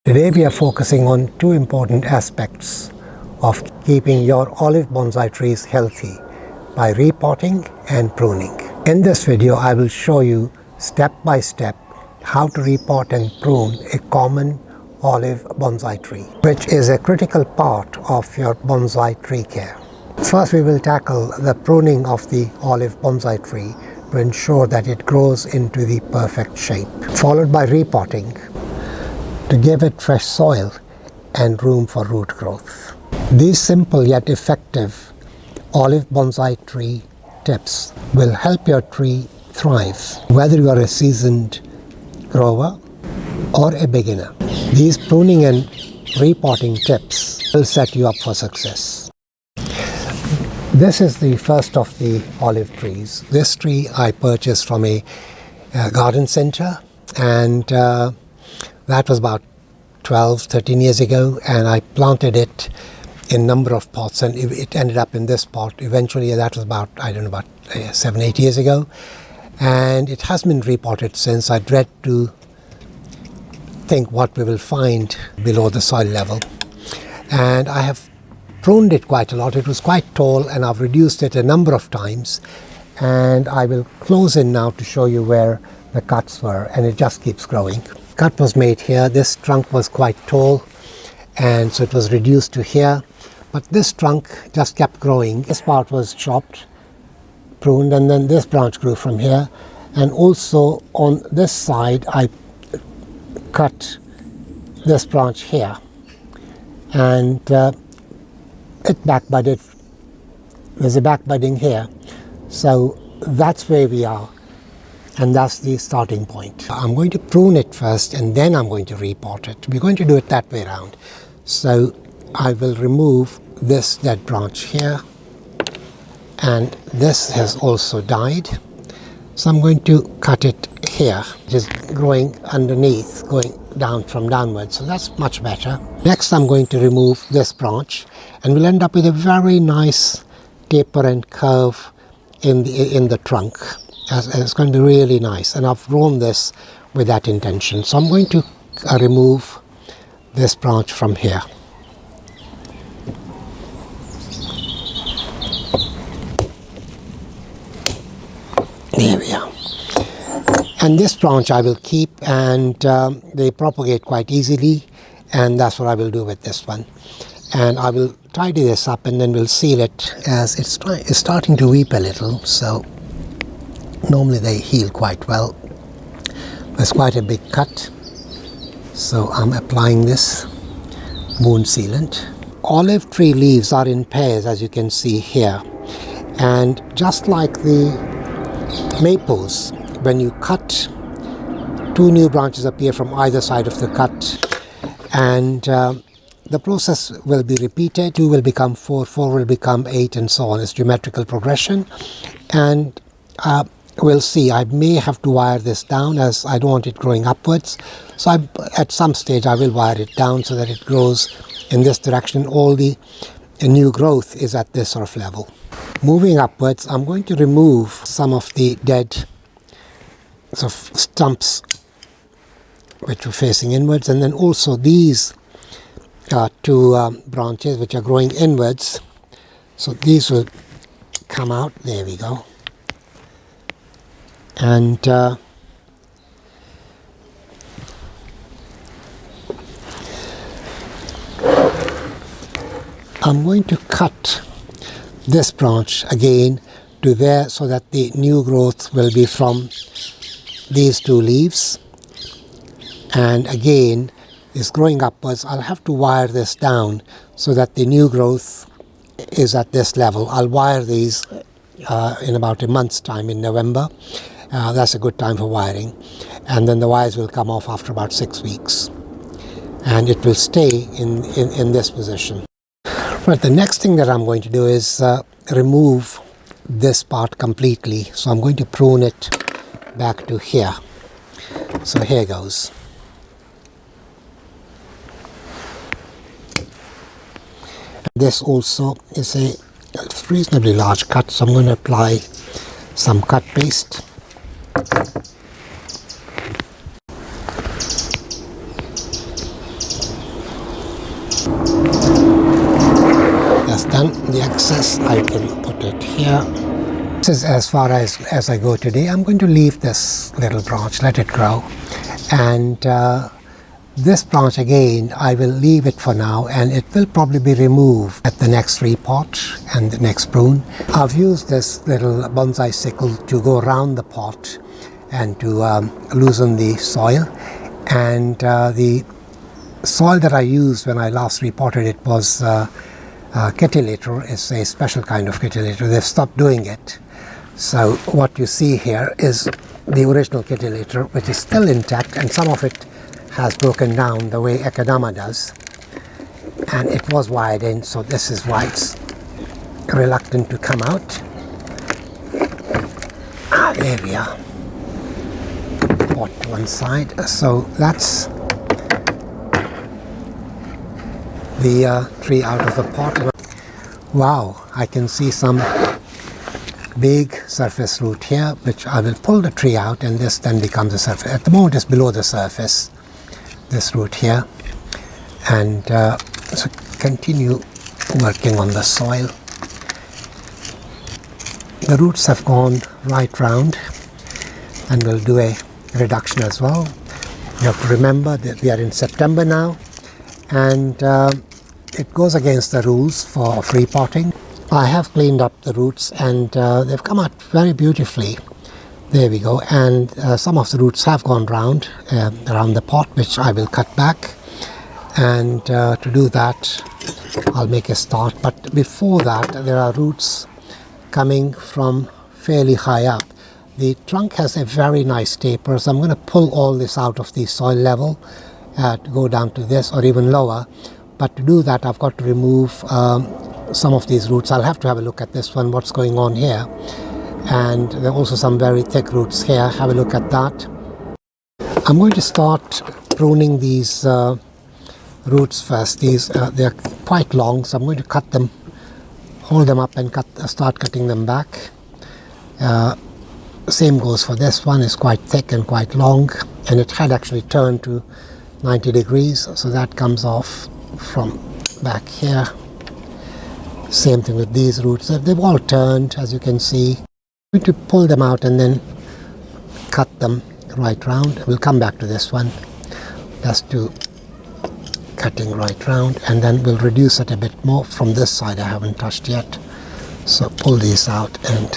Today we are focusing on two important aspects of keeping your olive bonsai trees healthy by repotting and pruning. In this video I will show you step by step how to repot and prune a common olive bonsai tree, which is a critical part of your bonsai tree care. First we will tackle the pruning of the olive bonsai tree to ensure that it grows into the perfect shape, followed by repotting to give it fresh soil and room for root growth. These simple yet effective olive bonsai tree tips will help your tree thrive, whether you are a seasoned grower or a beginner. These pruning and repotting tips will set you up for success. This is the first of the olive trees. This tree I purchased from a garden center, and that was about 13 years ago, and I planted it in a number of pots, and it ended up in this pot. Eventually, that was about 7-8 years ago, and it has been repotted since. I dread to think what we will find below the soil level, and I have pruned it quite a lot. It was quite tall, and I've reduced it a number of times, and I will close in now to show you where the cuts were, and it just keeps growing. Cut was made here. This trunk was quite tall, and so it was reduced to here, but this trunk just kept growing. This part was chopped, pruned, and then this branch grew from here, and also on this side I cut this branch here, and it backbudded. There's a backbudding here, so that's where we are. And that's the starting point. I'm going to prune it first, and then I'm going to repot it. We're going to do it that way around. So I will remove this dead branch here, and this has also died. So I'm going to cut it here. It is growing underneath, going down from downwards, so that's much better. Next I'm going to remove this branch, and we'll end up with a very nice taper and curve in the trunk. It's going to be really nice, and I've grown this with that intention. So I'm going to remove this branch from here. There we are. And this branch I will keep, and they propagate quite easily, and that's what I will do with this one. And I will tidy this up, and then we'll seal it as it's starting to weep a little. So normally they heal quite well. There's quite a big cut, so I'm applying this wound sealant. Olive tree leaves are in pairs, as you can see here, and just like the maples, when you cut, two new branches appear from either side of the cut, and the process will be repeated. 2 will become 4, 4 will become 8, and so on. It's geometrical progression, and we'll see. I may have to wire this down, as I don't want it growing upwards. So at some stage I will wire it down so that it grows in this direction. All the new growth is at this sort of level. Moving upwards, I'm going to remove some of the dead sort of stumps which were facing inwards, and then also these two branches which are growing inwards. So these will come out. There we go. And I'm going to cut this branch again to there, so that the new growth will be from these two leaves, and again is growing upwards. I'll have to wire this down so that the new growth is at this level. I'll wire these in about a month's time, in November. That's a good time for wiring, and then the wires will come off after about 6 weeks, and it will stay in this position. Right, the next thing that I'm going to do is remove this part completely. So I'm going to prune it back to here. So here goes. This also is a reasonably large cut, so I'm going to apply some cut paste. That's done. The excess I can put it here. This is as far as I go today. I'm going to leave this little branch, let it grow. And this branch again, I will leave it for now, and it will probably be removed at the next repot and the next prune. I've used this little bonsai sickle to go around the pot and to loosen the soil. And the soil that I used when I last repotted it was kitty litter. It's a special kind of kitty litter. They've stopped doing it. So what you see here is the original kitty litter, which is still intact, and some of it has broken down the way Ekadama does, and it was wired in, so this is why it's reluctant to come out. There we are. Pot to one side. So that's the tree out of the pot. Wow, I can see some big surface root here, which I will pull the tree out, and this then becomes a surface. At the moment it's below the surface, this root here, and so continue working on the soil. The roots have gone right round, and we'll do a reduction as well. You have to remember that we are in September now, and it goes against the rules for repotting. I have cleaned up the roots, and they've come out very beautifully. There we go. And some of the roots have gone round around the pot, which I will cut back. And to do that, I'll make a start. But before that, there are roots coming from fairly high up. The trunk has a very nice taper, so I'm going to pull all this out of the soil level to go down to this or even lower. But to do that, I've got to remove some of these roots. I'll have to have a look at this one, what's going on here. And there are also some very thick roots here. Have a look at that. I'm going to start pruning these roots first. These they're quite long, so I'm going to cut them, hold them up, and start cutting them back. Same goes for this one. It's quite thick and quite long, and it had actually turned to 90 degrees, so that comes off from back here. Same thing with these roots. They've all turned, as you can see. I'm going to pull them out and then cut them right round. We'll come back to this one. Just do cutting right round, and then we'll reduce it a bit more. From this side I haven't touched yet. So pull these out and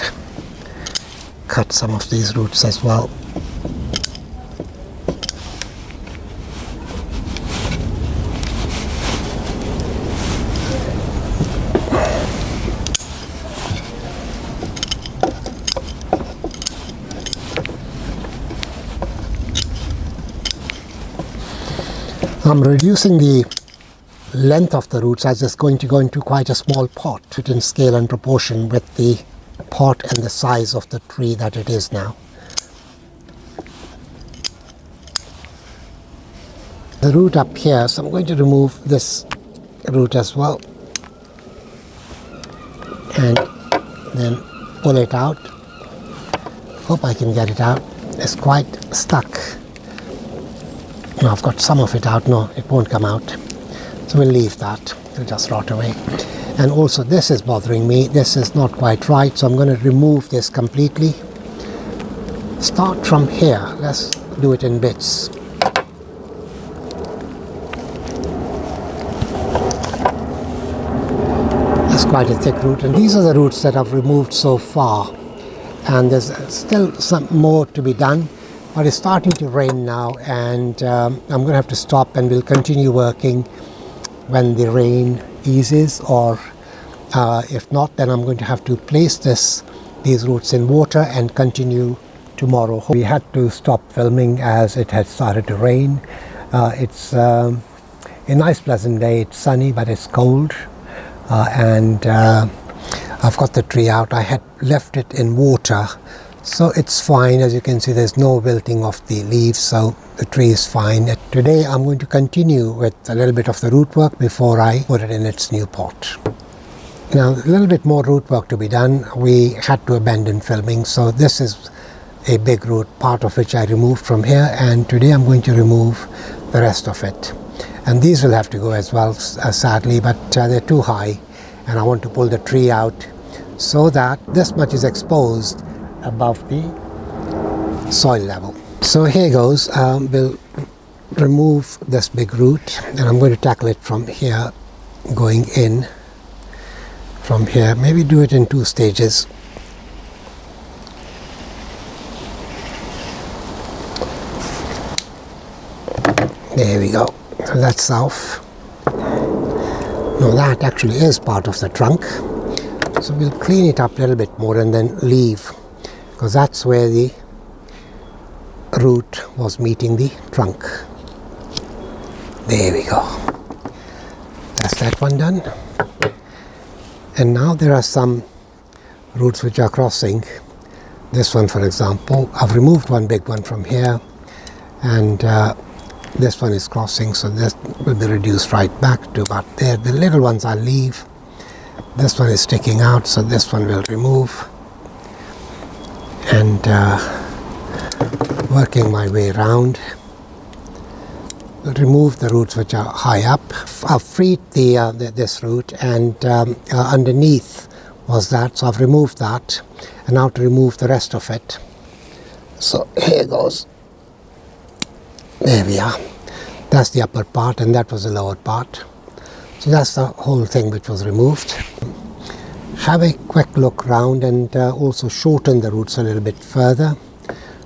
cut some of these roots as well. I'm reducing the length of the roots as it's going to go into quite a small pot, fit in scale and proportion with the pot and the size of the tree that it is now. The root up here, so I'm going to remove this root as well, and then pull it out. Hope I can get it out. It's quite stuck. No, I've got some of it out. No, it won't come out. So we'll leave that. It'll just rot away. And also this is bothering me. This is not quite right, so I'm going to remove this completely. Start from here. Let's do it in bits. That's quite a thick root, and these are the roots that I've removed so far. And there's still some more to be done. But it's starting to rain now, and I'm going to have to stop, and we'll continue working when the rain eases, or if not, then I'm going to have to place these roots in water and continue tomorrow. We had to stop filming as it had started to rain. It's a nice pleasant day. It's sunny, but it's cold, and I've got the tree out. I had left it in water, so it's fine. As you can see, there's no wilting of the leaves, so the tree is fine. Today I'm going to continue with a little bit of the root work before I put it in its new pot. Now, a little bit more root work to be done. We had to abandon filming, so this is a big root, part of which I removed from here, and today I'm going to remove the rest of it. And these will have to go as well, sadly, but they're too high, and I want to pull the tree out so that this much is exposed above the soil level. So here goes. We'll remove this big root, and I'm going to tackle it from here, going in from here. Maybe do it in 2 stages. There we go. So that's off. Now that actually is part of the trunk. So we'll clean it up a little bit more and then leave, because that's where the root was meeting the trunk. There we go. That's that one done. And now there are some roots which are crossing. This one, for example, I've removed one big one from here, and this one is crossing, so this will be reduced right back to about there. The little ones I'll leave. This one is sticking out, so this one will remove. And working my way around, remove the roots which are high up. I've freed this root, and underneath was that, so I've removed that, and now to remove the rest of it. So here goes. There we are. That's the upper part, and that was the lower part. So that's the whole thing which was removed. Have a quick look round, and also shorten the roots a little bit further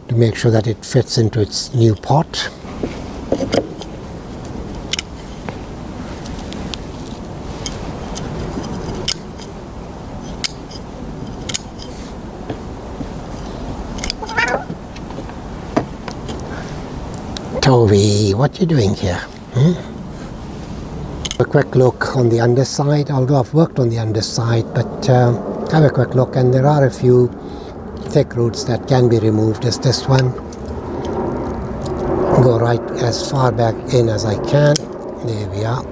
to make sure that it fits into its new pot. Toby, what are you doing here? A quick look on the underside, although I've worked on the underside, but have a quick look, and there are a few thick roots that can be removed. As this one, go right as far back in as I can. There we are.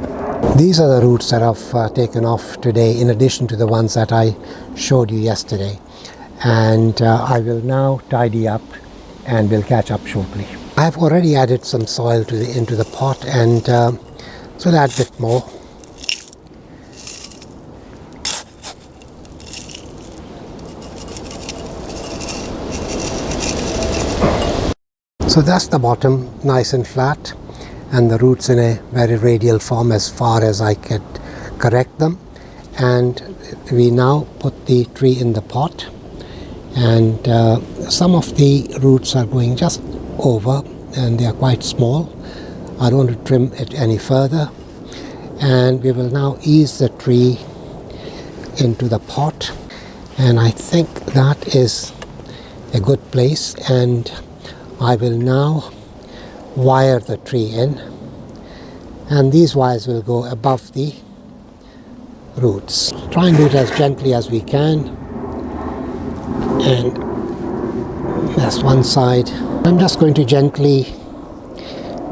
These are the roots that I've taken off today, in addition to the ones that I showed you yesterday, and I will now tidy up, and we'll catch up shortly. I've already added some soil into the pot, and so I'll add a bit more. So that's the bottom, nice and flat, and the roots in a very radial form as far as I could correct them. And we now put the tree in the pot, and some of the roots are going just over, and they are quite small. I don't want to trim it any further, and we will now ease the tree into the pot, and I think that is a good place. And I will now wire the tree in, and these wires will go above the roots. Try and do it as gently as we can, and that's one side. I'm just going to gently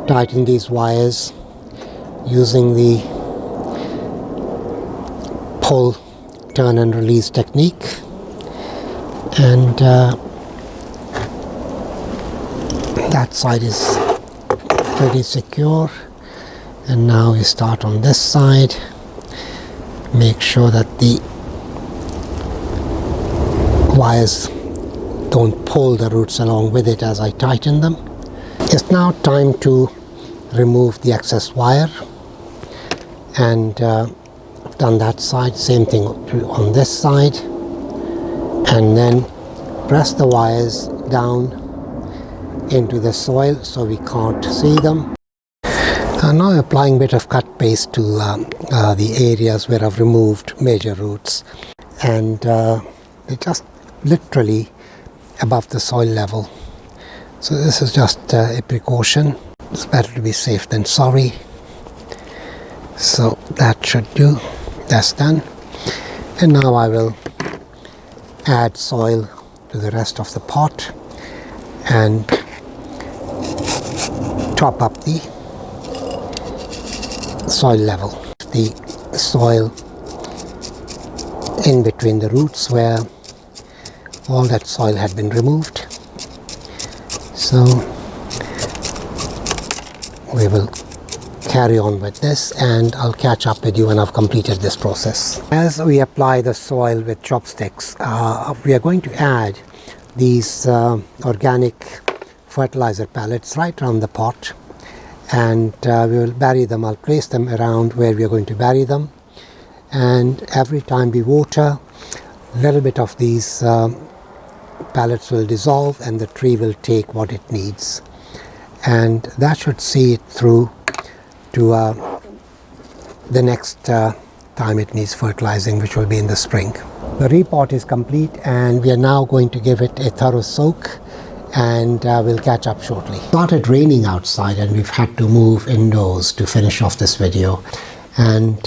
tighten these wires using the pull, turn and release technique, and that side is pretty secure. And now we start on this side. Make sure that the wires don't pull the roots along with it as I tighten them. It's now time to remove the excess wire, and I've done that side. Same thing on this side, and then press the wires down into the soil so we can't see them. I'm now applying a bit of cut paste to the areas where I've removed major roots, and they're just literally above the soil level. So this is just a precaution. It's better to be safe than sorry. So that should do. That's done. And now I will add soil to the rest of the pot and top up the soil level. The soil in between the roots where all that soil had been removed. So we will carry on with this, and I'll catch up with you when I've completed this process. As we apply the soil with chopsticks, we are going to add these organic fertilizer pellets right around the pot, and we will bury them. I'll place them around where we are going to bury them, and every time we water, a little bit of these pellets will dissolve and the tree will take what it needs, and that should see it through to the next time it needs fertilizing, which will be in the spring. The repot is complete, and we are now going to give it a thorough soak, and we'll catch up shortly. It started raining outside and we've had to move indoors to finish off this video, and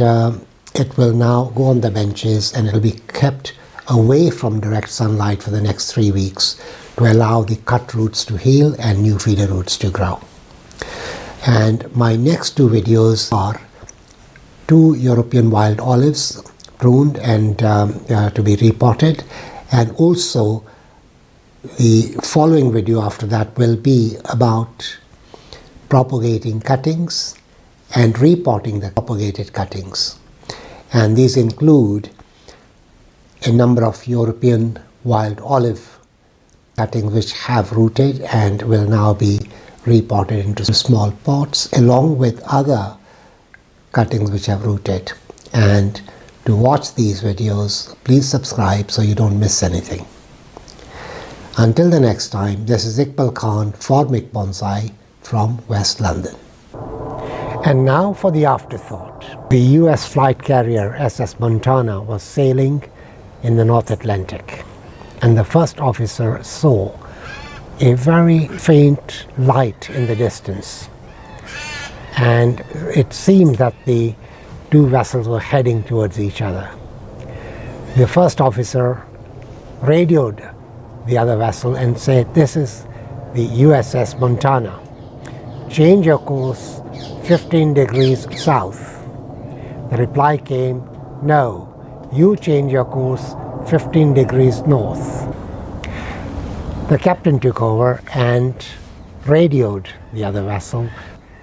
it will now go on the benches and it'll be kept away from direct sunlight for the next 3 weeks to allow the cut roots to heal and new feeder roots to grow. And my next 2 videos are 2 European wild olives pruned and to be repotted, and also the following video after that will be about propagating cuttings and repotting the propagated cuttings. And these include a number of European wild olive cuttings which have rooted and will now be repotted into small pots, along with other cuttings which have rooted. And to watch these videos, please subscribe so you don't miss anything. Until the next time, this is Iqbal Khan for mikbonsai from West London. And now for the afterthought. The US flight carrier SS Montana was sailing in the North Atlantic, and the first officer saw a very faint light in the distance, and it seemed that the 2 vessels were heading towards each other. The first officer radioed the other vessel and said, "This is the USS Montana. Change your course 15 degrees south." The reply came, "No, you change your course 15 degrees north." The captain took over and radioed the other vessel.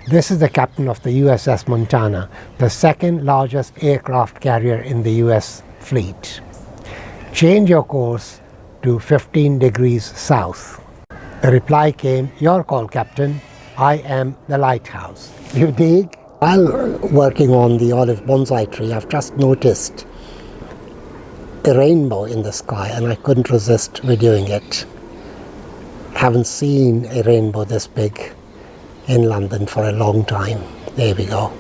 "This is the captain of the USS Montana, the second largest aircraft carrier in the US fleet. Change your course to 15 degrees south." The reply came, "Your call, Captain. I am the lighthouse." You dig? While working on the olive bonsai tree, I've just noticed a rainbow in the sky, and I couldn't resist videoing it. Haven't seen a rainbow this big in London for a long time. There we go.